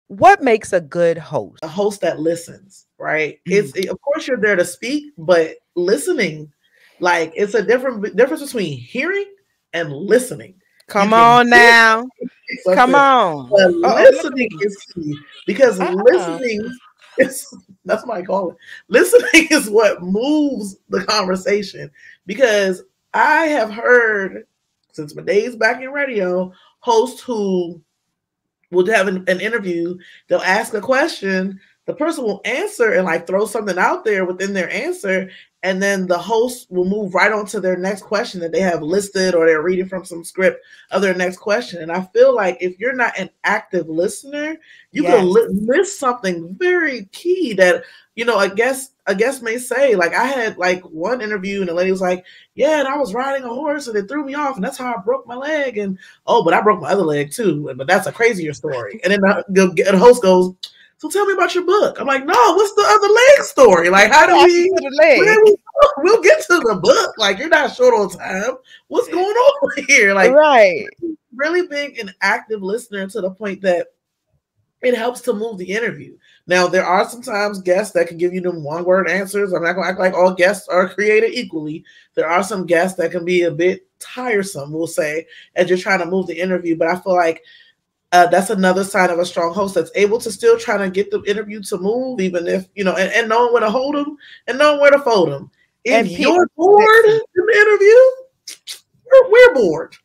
What makes a good host? A host that listens, right? Mm. Of course you're there to speak, but listening, like it's a difference between hearing and listening. You Come can on hear now. Come something, on. but Uh-oh, look at listening me. is key because Uh-oh. listening is that's what I call it. Listening is what moves the conversation because I have heard since my days back in radio hosts who will have an interview, they'll ask a question, the person will answer and like throw something out there within their answer, and then the host will move right on to their next question that they have listed or they're reading from some script of their next question. And I feel like if you're not an active listener, you could Yes. miss something very key that a guest may say. Like I had like one interview and the lady was like, yeah, and I was riding a horse and it threw me off and that's how I broke my leg. And oh, but I broke my other leg too. But that's a crazier story. And then the host goes, so tell me about your book. I'm like, no, what's the other leg story? Like, how do What happened we, to the leg? we'll get to the book. Like, you're not short on time. What's going on here? Like, Right. really being an active listener to the point that it helps to move the interview. Now, there are sometimes guests that can give you them one word answers. I'm not going to act like all guests are created equally. There are some guests that can be a bit tiresome, we'll say, as you're trying to move the interview. But I feel like that's another sign of a strong host that's able to still try to get the interview to move, even if, and knowing where to hold them and knowing where to fold them. If And you're bored in the interview, we're bored.